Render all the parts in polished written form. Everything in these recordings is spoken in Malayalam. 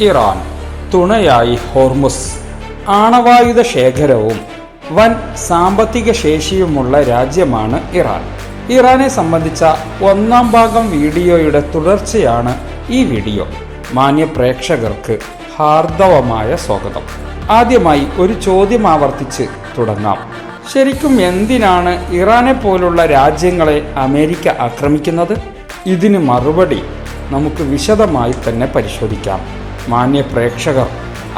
ഇറാൻ, തുണയായി ഹോർമുസ്. ആണവായുധ ശേഖരവും വൻ സാമ്പത്തിക ശേഷിയുമുള്ള രാജ്യമാണ് ഇറാൻ. ഇറാനെ സംബന്ധിച്ച ഒന്നാം ഭാഗം വീഡിയോയുടെ തുടർച്ചയാണ് ഈ വീഡിയോ. മാന്യ പ്രേക്ഷകർക്ക് ഹാർദവമായ സ്വാഗതം. ആദ്യമായി ഒരു ചോദ്യം ആവർത്തിച്ച് തുടങ്ങാം. ശരിക്കും എന്തിനാണ് ഇറാനെ പോലുള്ള രാജ്യങ്ങളെ അമേരിക്ക ആക്രമിക്കുന്നത്? ഇതിന് മറുപടി നമുക്ക് വിശദമായി തന്നെ പരിശോധിക്കാം. മാന്യ പ്രേക്ഷകർ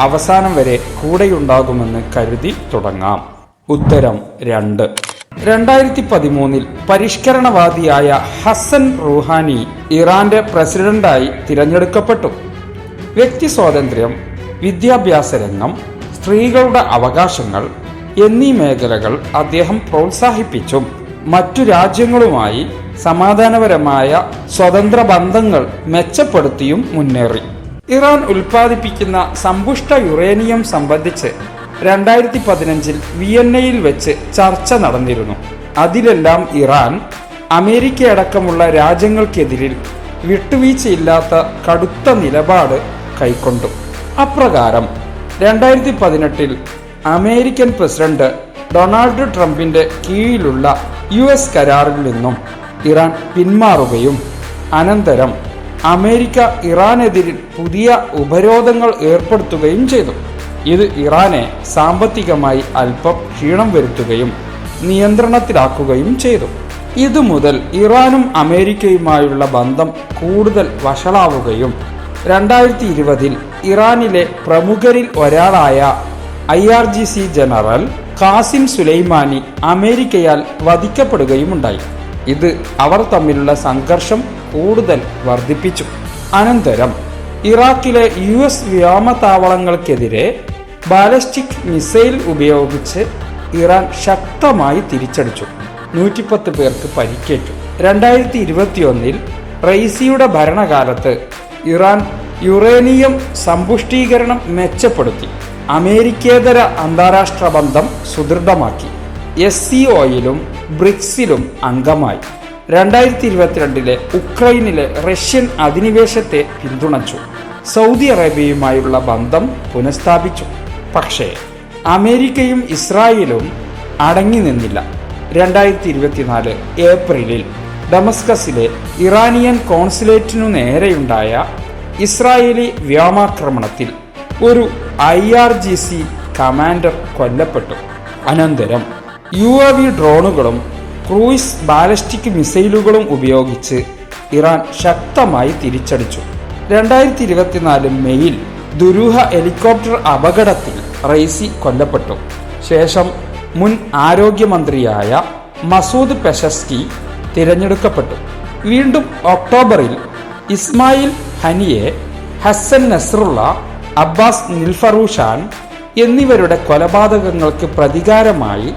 അവസാനം വരെ കൂടെയുണ്ടാകുമെന്ന് കരുതി തുടങ്ങാം. ഉത്തരം 2. 2013 പരിഷ്കരണവാദിയായ ഹസൻ റൂഹാനി ഇറാന്റെ പ്രസിഡന്റായി തിരഞ്ഞെടുക്കപ്പെട്ടു. വ്യക്തി സ്വാതന്ത്ര്യം, വിദ്യാഭ്യാസ രംഗം, സ്ത്രീകളുടെ അവകാശങ്ങൾ എന്നീ മേഖലകൾ അദ്ദേഹം പ്രോത്സാഹിപ്പിച്ചും മറ്റു രാജ്യങ്ങളുമായി സമാധാനപരമായ സ്വതന്ത്ര ബന്ധങ്ങൾ മെച്ചപ്പെടുത്തിയും മുന്നേറി. ഇറാൻ ഉൽപ്പാദിപ്പിക്കുന്ന സമ്പുഷ്ട യുറേനിയം സംബന്ധിച്ച് 2015 വിയന്നയിൽ വെച്ച് ചർച്ച നടന്നിരുന്നു. അതിലെല്ലാം ഇറാൻ അമേരിക്കയടക്കമുള്ള രാജ്യങ്ങൾക്കെതിരിൽ വിട്ടുവീഴ്ചയില്ലാത്ത കടുത്ത നിലപാട് കൈക്കൊണ്ടു. അപ്രകാരം 2018 അമേരിക്കൻ പ്രസിഡന്റ് ഡൊണാൾഡ് ട്രംപിന്റെ കീഴിലുള്ള US കരാറിൽ നിന്നും ഇറാൻ പിന്മാറുകയും അനന്തരം അമേരിക്ക ഇറാനെതിരിൽ പുതിയ ഉപരോധങ്ങൾ ഏർപ്പെടുത്തുകയും ചെയ്തു. ഇത് ഇറാനെ സാമ്പത്തികമായി അല്പം ക്ഷീണം വരുത്തുകയും നിയന്ത്രണത്തിലാക്കുകയും ചെയ്തു. ഇതുമുതൽ ഇറാനും അമേരിക്കയുമായുള്ള ബന്ധം കൂടുതൽ വഷളാവുകയും 2020 ഇറാനിലെ പ്രമുഖരിൽ ഒരാളായ IRGC ജനറൽ ഖാസിം സുലൈമാനി അമേരിക്കയാൽ വധിക്കപ്പെടുകയുമുണ്ടായി. ഇത് അവർ തമ്മിലുള്ള സംഘർഷം കൂടുതൽ വർദ്ധിപ്പിച്ചു. അനന്തരം ഇറാഖിലെ US വ്യോമതാവളങ്ങൾക്കെതിരെ ബാലിസ്റ്റിക് മിസൈൽ ഉപയോഗിച്ച് ഇറാൻ ശക്തമായി തിരിച്ചടിച്ചു. 110 പേർക്ക് പരിക്കേറ്റു. 2021 റൈസിയുടെ ഭരണകാലത്ത് ഇറാൻ യുറേനിയം സമ്പുഷ്ടീകരണം മെച്ചപ്പെടുത്തി അമേരിക്കേതര അന്താരാഷ്ട്ര ബന്ധം സുദൃഢമാക്കി. SCOയിലും ബ്രിക്സിലും അംഗമായി. 2022 ഉക്രൈനിലെ റഷ്യൻ അധിനിവേശത്തെ പിന്തുണച്ചു. സൗദി അറേബ്യയുമായുള്ള ബന്ധം പുനഃസ്ഥാപിച്ചു. പക്ഷേ അമേരിക്കയും ഇസ്രായേലും അടങ്ങി നിന്നില്ല. 2024 ഏപ്രിലിൽ ഡമസ്കസിലെ ഇറാനിയൻ കോൺസുലേറ്റിനു നേരെയുണ്ടായ ഇസ്രായേലി വ്യോമാക്രമണത്തിൽ ഒരു IRGC കമാൻഡർ കൊല്ലപ്പെട്ടു. അനന്തരം UAV ഡ്രോണുകളും ക്രൂയിസ് ബാലിസ്റ്റിക് മിസൈലുകളും ഉപയോഗിച്ച് ഇറാൻ ശക്തമായി തിരിച്ചടിച്ചു. 2024 മെയ്യിൽ ദുരൂഹ ഹെലികോപ്റ്റർ അപകടത്തിൽ റൈസി കൊല്ലപ്പെട്ടു. ശേഷം മുൻ ആരോഗ്യമന്ത്രിയായ മസൂദ് പെഷസ്കി തിരഞ്ഞെടുക്കപ്പെട്ടു. വീണ്ടും ഒക്ടോബറിൽ ഇസ്മായിൽ ഹനിയെ, ഹസൻ നസ്രുള്ള, അബ്ബാസ് നിൽഫറൂഷാൻ എന്നിവരുടെ കൊലപാതകങ്ങൾക്ക് പ്രതികാരമായി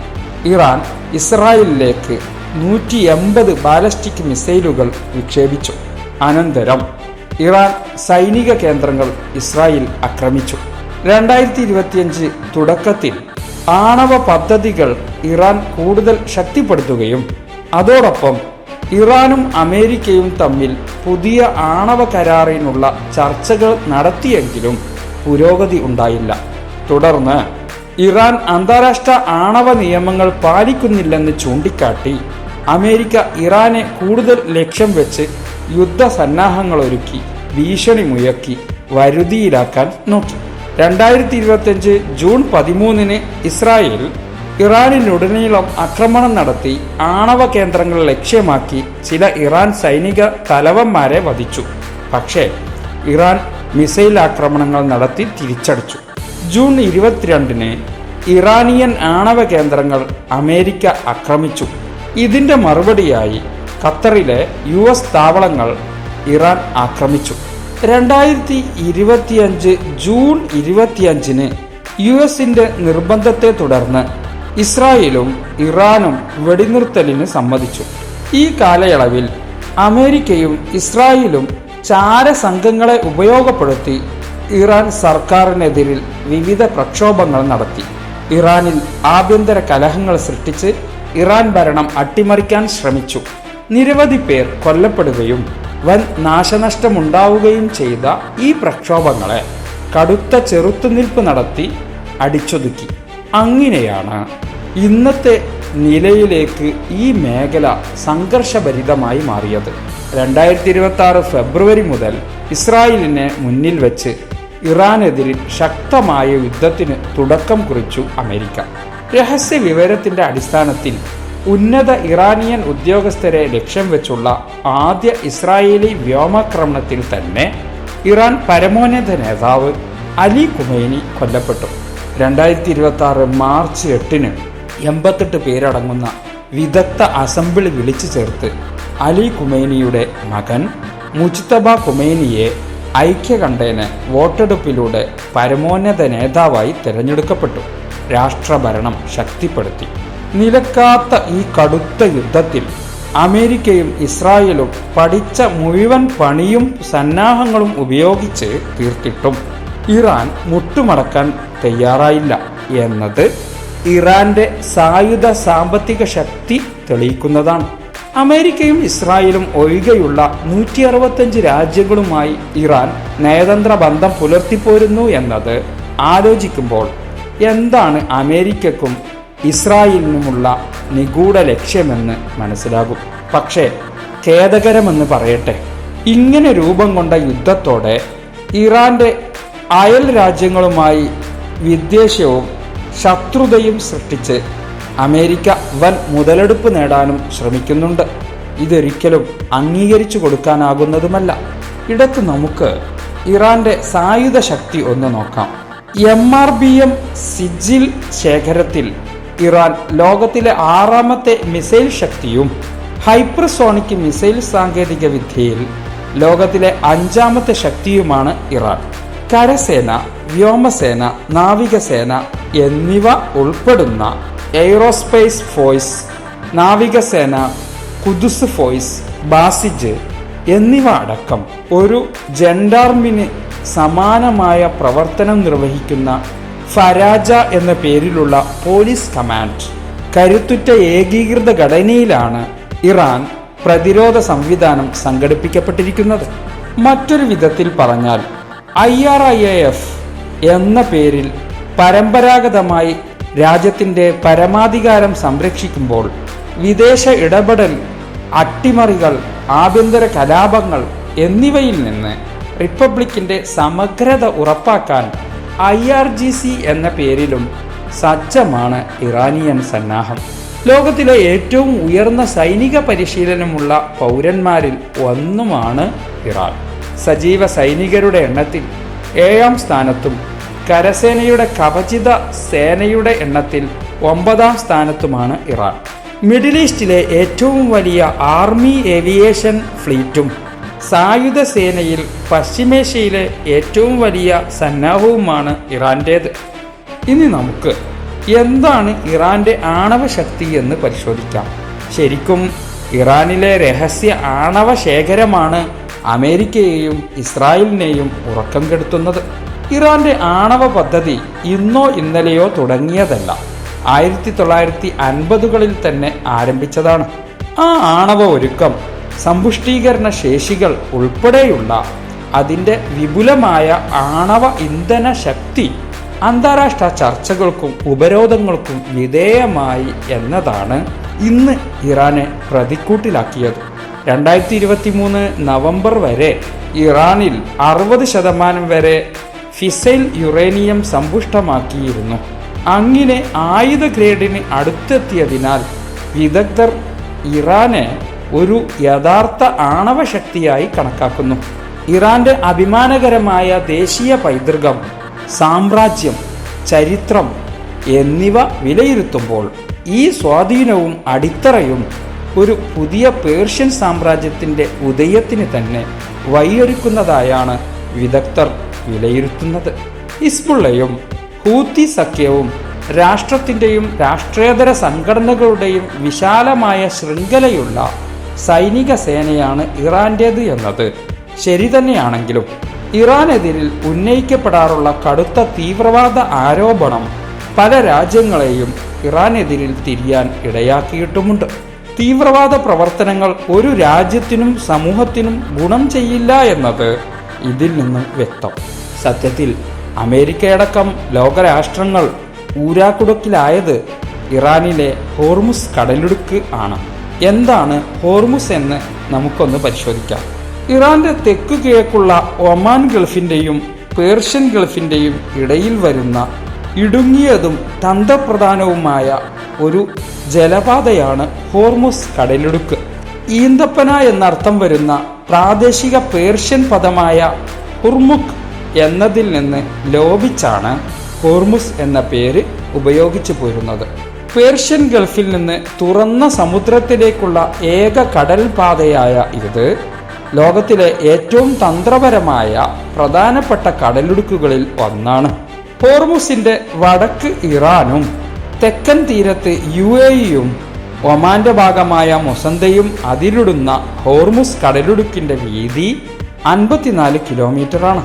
ഇറാൻ ഇസ്രായേലിലേക്ക് 180 ബാലിസ്റ്റിക് മിസൈലുകൾ വിക്ഷേപിച്ചു. അനന്തരം ഇറാൻ സൈനിക കേന്ദ്രങ്ങൾ ഇസ്രായേൽ ആക്രമിച്ചു. 2025 തുടക്കത്തിൽ ആണവ പദ്ധതികൾ ഇറാൻ കൂടുതൽ ശക്തിപ്പെടുത്തുകയും അതോടൊപ്പം ഇറാനും അമേരിക്കയും തമ്മിൽ പുതിയ ആണവ കരാറിനുള്ള ചർച്ചകൾ നടത്തിയെങ്കിലും പുരോഗതി ഉണ്ടായില്ല. തുടർന്ന് ഇറാൻ അന്താരാഷ്ട്ര ആണവ നിയമങ്ങൾ പാലിക്കുന്നില്ലെന്ന് ചൂണ്ടിക്കാട്ടി അമേരിക്ക ഇറാനെ കൂടുതൽ ലക്ഷ്യം വെച്ച് യുദ്ധസന്നാഹങ്ങളൊരുക്കി ഭീഷണി മുഴക്കി വരുതിയിലാക്കാൻ നോക്കി. 2025 ജൂൺ 13 ഇസ്രായേൽ ഇറാനിലുടനീളം ആക്രമണം നടത്തി ആണവ കേന്ദ്രങ്ങൾ ലക്ഷ്യമാക്കി ചില ഇറാൻ സൈനിക തലവന്മാരെ വധിച്ചു. പക്ഷേ ഇറാൻ മിസൈൽ ആക്രമണങ്ങൾ നടത്തി തിരിച്ചടിച്ചു. ജൂൺ 22 ഇറാനിയൻ ആണവ കേന്ദ്രങ്ങൾ അമേരിക്ക ആക്രമിച്ചു. ഇതിന്റെ മറുപടിയായി ഖത്തറിലെ US താവളങ്ങൾ ഇറാൻ ആക്രമിച്ചു. 2025 ജൂൺ 25 US-ന്റെ നിർബന്ധത്തെ തുടർന്ന് ഇസ്രായേലും ഇറാനും വെടിനിർത്തലിന് സമ്മതിച്ചു. ഈ കാലയളവിൽ അമേരിക്കയും ഇസ്രായേലും ചാരസംഘങ്ങളെ ഉപയോഗപ്പെടുത്തി ഇറാൻ സർക്കാരിനെതിരിൽ വിവിധ പ്രക്ഷോഭങ്ങൾ നടത്തി. ഇറാനിൽ ആഭ്യന്തര കലഹങ്ങൾ സൃഷ്ടിച്ച് ഇറാൻ ഭരണം അട്ടിമറിക്കാൻ ശ്രമിച്ചു. നിരവധി പേർ കൊല്ലപ്പെടുകയും വൻ നാശനഷ്ടമുണ്ടാവുകയും ചെയ്ത ഈ പ്രക്ഷോഭങ്ങളെ കടുത്ത ചെറുത്തുനിൽപ്പ് നടത്തി അടിച്ചൊതുക്കി. അങ്ങനെയാണ് ഇന്നത്തെ നിലയിലേക്ക് ഈ മേഖല സംഘർഷഭരിതമായി മാറിയത്. 2026 ഫെബ്രുവരി മുതൽ ഇസ്രായേലിനെ മുന്നിൽ വെച്ച് ഇറാനെതിരിൽ ശക്തമായ യുദ്ധത്തിന് തുടക്കം കുറിച്ചു അമേരിക്ക. രഹസ്യ വിവരത്തിന്റെ അടിസ്ഥാനത്തിൽ ഉന്നത ഇറാനിയൻ ഉദ്യോഗസ്ഥരെ ലക്ഷ്യം വെച്ചുള്ള ആദ്യ ഇസ്രായേലി വ്യോമാക്രമണത്തിൽ തന്നെ ഇറാൻ പരമോന്നത നേതാവ് അലി ഖുമൈനി കൊല്ലപ്പെട്ടു. 2026 മാർച്ച് 8-ന് 88 പേരടങ്ങുന്ന വിദഗ്ധ അസംബ്ലി വിളിച്ചു ചേർത്ത് അലി ഖുമൈനിയുടെ മകൻ മുജ്തബ ഖുമൈനിയെ ഐക്യകണ്ഠേന വോട്ടെടുപ്പിലൂടെ പരമോന്നത നേതാവായി തിരഞ്ഞെടുക്കപ്പെട്ടു. രാഷ്ട്രഭരണം ശക്തിപ്പെടുത്തി. നിലക്കാത്ത ഈ കടുത്ത യുദ്ധത്തിൽ അമേരിക്കയും ഇസ്രായേലും പഠിച്ച മുഴുവൻ പണിയും സന്നാഹങ്ങളും ഉപയോഗിച്ച് തീർത്തിട്ടും ഇറാൻ മുട്ടുമടക്കാൻ തയ്യാറായില്ല എന്നത് ഇറാന്റെ സായുധ സാമ്പത്തിക ശക്തി തെളിയിക്കുന്നതാണ്. അമേരിക്കയും ഇസ്രായേലും ഒഴികെയുള്ള 165 രാജ്യങ്ങളുമായി ഇറാൻ നയതന്ത്ര ബന്ധം പുലർത്തിപ്പോരുന്നു എന്നത് ആലോചിക്കുമ്പോൾ എന്താണ് അമേരിക്കക്കും ഇസ്രായേലിനുമുള്ള നിഗൂഢ ലക്ഷ്യമെന്ന് മനസ്സിലാകും. പക്ഷേ ഖേദകരമെന്ന് പറയട്ടെ, ഇങ്ങനെ രൂപം കൊണ്ട യുദ്ധത്തോടെ ഇറാന്റെ അയൽ രാജ്യങ്ങളുമായി വിദ്വേഷവും ശത്രുതയും സൃഷ്ടിച്ച് അമേരിക്ക വൻ മുതലെടുപ്പ് നേടാനും ശ്രമിക്കുന്നുണ്ട്. ഇതൊരിക്കലും അംഗീകരിച്ചു കൊടുക്കാനാകുന്നതുമല്ല. ഇടയ്ക്ക് നമുക്ക് ഇറാന്റെ സായുധ ശക്തി ഒന്ന് നോക്കാം. MRBM സിജിൽ ശേഖരത്തിൽ ഇറാൻ ലോകത്തിലെ 6ാമത്തെ മിസൈൽ ശക്തിയും ഹൈപ്പർസോണിക് മിസൈൽ സാങ്കേതിക വിദ്യയിൽ ലോകത്തിലെ 5ാമത്തെ ശക്തിയുമാണ് ഇറാൻ. കരസേന, വ്യോമസേന, നാവികസേന എന്നിവ ഉൾപ്പെടുന്ന എയ്റോസ്പേസ് ഫോഴ്സ്, നാവികസേന, ഖുദ്സ് ഫോഴ്സ്, ബാസിജ് എന്നിവ അടക്കം ഒരു ജെൻഡാർമിന് സമാനമായ പ്രവർത്തനം നിർവഹിക്കുന്ന ഫരാജ എന്ന പേരിലുള്ള പോലീസ് കമാൻഡ് കരുത്തുറ്റ ഏകീകൃത ഘടനയിലാണ് ഇറാൻ പ്രതിരോധ സംവിധാനം സംഘടിപ്പിക്കപ്പെട്ടിരിക്കുന്നത്. മറ്റൊരു വിധത്തിൽ പറഞ്ഞാൽ IRIAF എന്ന പേരിൽ പരമ്പരാഗതമായി രാജ്യത്തിൻ്റെ പരമാധികാരം സംരക്ഷിക്കുമ്പോൾ വിദേശ ഇടപെടൽ, അട്ടിമറികൾ, ആഭ്യന്തര കലാപങ്ങൾ എന്നിവയിൽ നിന്ന് റിപ്പബ്ലിക്കിന്റെ സമഗ്രത ഉറപ്പാക്കാൻ IRGC എന്ന പേരിലും സജ്ജമാണ് ഇറാനിയൻ സന്നാഹം. ലോകത്തിലെ ഏറ്റവും ഉയർന്ന സൈനിക പരിശീലനമുള്ള പൗരന്മാരിൽ ഒന്നുമാണ് ഇറാൻ. സജീവ സൈനികരുടെ എണ്ണത്തിൽ 7ാം സ്ഥാനത്തും കരസേനയുടെ കവചിത സേനയുടെ എണ്ണത്തിൽ 9ാം സ്ഥാനത്തുമാണ് ഇറാൻ. മിഡിൽ ഈസ്റ്റിലെ ഏറ്റവും വലിയ ആർമി ഏവിയേഷൻ ഫ്ലീറ്റും സായുധ സേനയിൽ പശ്ചിമേഷ്യയിലെ ഏറ്റവും വലിയ സന്നാഹവുമാണ് ഇറാൻ്റേത്. ഇനി നമുക്ക് എന്താണ് ഇറാന്റെ ആണവ ശക്തി എന്ന് പരിശോധിക്കാം. ശരിക്കും ഇറാനിലെ രഹസ്യ ആണവ ശേഖരമാണ് അമേരിക്കയെയും ഇസ്രായേലിനെയും ഉറക്കം കെടുത്തുന്നത്. ഇറാന്റെ ആണവ പദ്ധതി ഇന്നോ ഇന്നലെയോ തുടങ്ങിയതല്ല, 1950കളിൽ തന്നെ ആരംഭിച്ചതാണ്. ആ ആണവ ഒരുക്കം, സമ്പുഷ്ടീകരണ ശേഷികൾ ഉൾപ്പെടെയുള്ള അതിൻ്റെ വിപുലമായ ആണവ ഇന്ധന ശക്തി അന്താരാഷ്ട്ര ചർച്ചകൾക്കും ഉപരോധങ്ങൾക്കും വിധേയമായി എന്നതാണ് ഇന്ന് ഇറാനെ പ്രതിക്കൂട്ടിലാക്കിയത്. 2023 നവംബർ വരെ ഇറാനിൽ 60% വരെ ഫിസൈൽ യുറേനിയം സമ്പുഷ്ടമാക്കിയിരുന്നു. അങ്ങനെ ആയുധ ഗ്രേഡിന് അടുത്തെത്തിയതിനാൽ വിദഗ്ധർ ഇറാനെ ഒരു യഥാർത്ഥ ആണവ ശക്തിയായി കണക്കാക്കുന്നു. ഇറാന്റെ അഭിമാനകരമായ ദേശീയ പൈതൃകം, സാമ്രാജ്യം, ചരിത്രം എന്നിവ വിലയിരുത്തുമ്പോൾ ഈ സ്വാധീനവും അടിത്തറയും ഒരു പുതിയ പേർഷ്യൻ സാമ്രാജ്യത്തിൻ്റെ ഉദയത്തിന് തന്നെ വഴിയൊരുക്കുന്നതായാണ് വിദഗ്ധർ വിലയിരുത്തുന്നത്. ഹിസ്ബുള്ളയും ഹൂത്തി സഖ്യവും രാഷ്ട്രത്തിൻ്റെയും രാഷ്ട്രേതര സംഘടനകളുടെയും വിശാലമായ ശൃംഖലയുള്ള സൈനിക സേനയാണ് ഇറാൻ്റേത് എന്നത് ശരി തന്നെയാണെങ്കിലും ഇറാനെതിരിൽ ഉന്നയിക്കപ്പെടാറുള്ള കടുത്ത തീവ്രവാദ ആരോപണം പല രാജ്യങ്ങളെയും ഇറാനെതിരിൽ തിരിയാൻ ഇടയാക്കിയിട്ടുമുണ്ട്. തീവ്രവാദ പ്രവർത്തനങ്ങൾ ഒരു രാജ്യത്തിനും സമൂഹത്തിനും ഗുണം ചെയ്യില്ല എന്നത് ഇതിൽ നിന്നും വ്യക്തം. സത്യത്തിൽ അമേരിക്കയടക്കം ലോകരാഷ്ട്രങ്ങൾ ഊരാക്കുടുക്കിലായത് ഇറാനിലെ ഹോർമുസ് കടലിടുക്ക് ആണ്. എന്താണ് ഹോർമുസ് എന്ന് നമുക്കൊന്ന് പരിശോധിക്കാം. ഇറാന്റെ തെക്കു കിഴക്കുള്ള ഒമാൻ ഗൾഫിന്റെയും പേർഷ്യൻ ഗൾഫിന്റെയും ഇടയിൽ വരുന്ന ഇടുങ്ങിയതും തന്ത്രപ്രധാനവുമായ ഒരു ജലപാതയാണ് ഹോർമുസ് കടലിടുക്ക്. ഈന്തപ്പന എന്നർത്ഥം വരുന്ന പ്രാദേശിക പേർഷ്യൻ പദമായ ഹുർമുഖ് എന്നതിൽ നിന്ന് ലോപിച്ചാണ് ഹോർമുസ് എന്ന പേര് ഉപയോഗിച്ചു പോരുന്നത്. പേർഷ്യൻ ഗൾഫിൽ നിന്ന് തുറന്ന സമുദ്രത്തിലേക്കുള്ള ഏക കടൽ പാതയായ ഇത് ലോകത്തിലെ ഏറ്റവും തന്ത്രപരമായ പ്രധാനപ്പെട്ട കടലിടുക്കുകളിൽ ഒന്നാണ്. ഹോർമുസിന്റെ വടക്ക് ഇറാനും തെക്കൻ തീരത്ത് UAE-യും ഒമാന്റെ ഭാഗമായ മൊസന്തയും അതിലിടുന്ന ഹോർമുസ് കടലിടുക്കിന്റെ വീതി 54 കിലോമീറ്ററാണ്.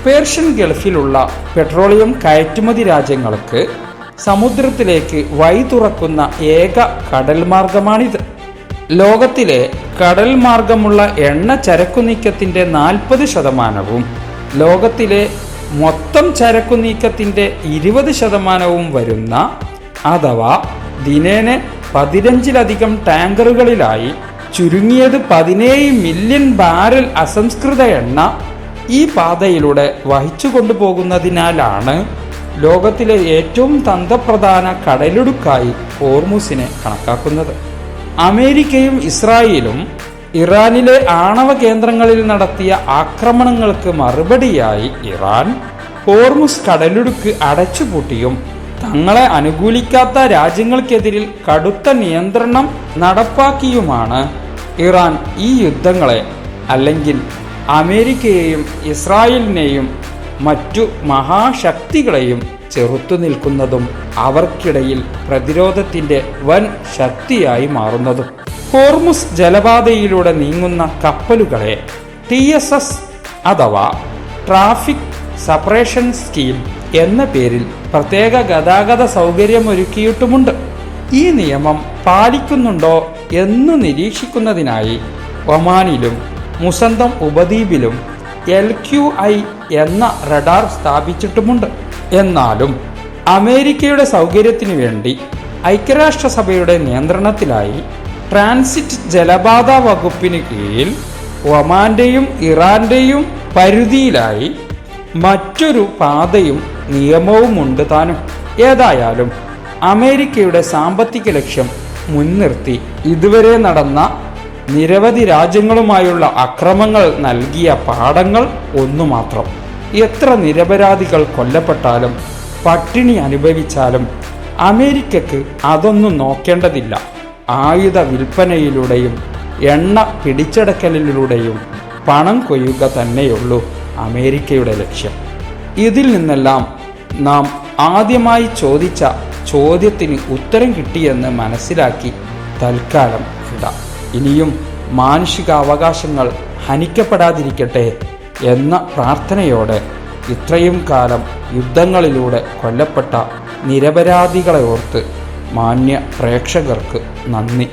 പേർഷ്യൻ ഗൾഫിലുള്ള പെട്രോളിയം കയറ്റുമതി രാജ്യങ്ങൾക്ക് സമുദ്രത്തിലേക്ക് വഴി തുറക്കുന്ന ഏക കടൽ മാർഗമാണിത്. ലോകത്തിലെ കടൽ മാർഗമുള്ള എണ്ണ ചരക്കു നീക്കത്തിന്റെ 40%, ലോകത്തിലെ മൊത്തം ചരക്കു നീക്കത്തിന്റെ 20% വരുന്ന അഥവാ ദിനേന 15-ലധികം ടാങ്കറുകളിലായി ചുരുങ്ങിയത് 17 മില്യൺ ബാരൽ അസംസ്കൃത എണ്ണ ഈ പാതയിലൂടെ വഹിച്ചു കൊണ്ടുപോകുന്നതിനാലാണ് ലോകത്തിലെ ഏറ്റവും തന്ത്രപ്രധാന കടലിടുക്കായി ഹോർമുസിനെ കണക്കാക്കുന്നത്. അമേരിക്കയും ഇസ്രായേലും ഇറാനിലെ ആണവ കേന്ദ്രങ്ങളിൽ നടത്തിയ ആക്രമണങ്ങൾക്ക് മറുപടിയായി ഇറാൻ ഹോർമുസ് കടലിടുക്ക് അടച്ചുപൂട്ടിയും തങ്ങളെ അനുകൂലിക്കാത്ത രാജ്യങ്ങൾക്കെതിരിൽ കടുത്ത നിയന്ത്രണം നടപ്പാക്കിയുമാണ് ഇറാൻ ഈ യുദ്ധങ്ങളെ, അല്ലെങ്കിൽ അമേരിക്കയെയും ഇസ്രായേലിനെയും മറ്റു മഹാശക്തികളെയും ചെറുത്തു നിൽക്കുന്നതും അവർക്കിടയിൽ പ്രതിരോധത്തിന്റെ വൻ ശക്തിയായി മാറുന്നതും. ഹോർമുസ് ജലപാതയിലൂടെ നീങ്ങുന്ന കപ്പലുകളെ TSS അഥവാ ട്രാഫിക് സെപ്പറേഷൻ സ്കീം എന്ന പേരിൽ പ്രത്യേക ഗതാഗത സൗകര്യമൊരുക്കിയിട്ടുമുണ്ട്. ഈ നിയമം പാലിക്കുന്നുണ്ടോ എന്ന് നിരീക്ഷിക്കുന്നതിനായി ഒമാനിലും മുസന്തം ഉപദ്വീപിലും LQI എന്ന റഡാർ സ്ഥാപിച്ചിട്ടുമുണ്ട്. എന്നാലും അമേരിക്കയുടെ സൗകര്യത്തിനു വേണ്ടി ഐക്യരാഷ്ട്രസഭയുടെ നിയന്ത്രണത്തിലായി ട്രാൻസിറ്റ് ജലപാത വകുപ്പിന് കീഴിൽ ഒമാന്റെയും ഇറാന്റെയും പരിധിയിലായി മറ്റൊരു പാതയും നിയമവുമുണ്ട് താനും. ഏതായാലും അമേരിക്കയുടെ സാമ്പത്തിക ലക്ഷ്യം മുൻനിർത്തി ഇതുവരെ നടന്ന നിരവധി രാജ്യങ്ങളുമായുള്ള അക്രമങ്ങൾ നൽകിയ പാഠങ്ങൾ ഒന്നു മാത്രം. എത്ര നിരപരാധികൾ കൊല്ലപ്പെട്ടാലും പട്ടിണി അനുഭവിച്ചാലും അമേരിക്കക്ക് അതൊന്നും നോക്കേണ്ടതില്ല. ആയുധ വിൽപ്പനയിലൂടെയും എണ്ണ പിടിച്ചെടുക്കലിലൂടെയും പണം കൊയ്യുക തന്നെയുള്ളൂ അമേരിക്കയുടെ ലക്ഷ്യം. ഇതിൽ നിന്നെല്ലാം നാം ആദ്യമായി ചോദിച്ച ചോദ്യത്തിന് ഉത്തരം കിട്ടിയെന്ന് മനസ്സിലാക്കി തൽക്കാലം വിടാം. ഇനിയും മാനുഷികാവകാശങ്ങൾ ഹനിക്കപ്പെടാതിരിക്കട്ടെ എന്ന പ്രാർത്ഥനയോടെ ഇത്രയും കാലം യുദ്ധങ്ങളിലൂടെ കൊല്ലപ്പെട്ട നിരപരാധികളെ ഓർത്ത് മാന്യ പ്രേക്ഷകർക്ക് നന്ദി.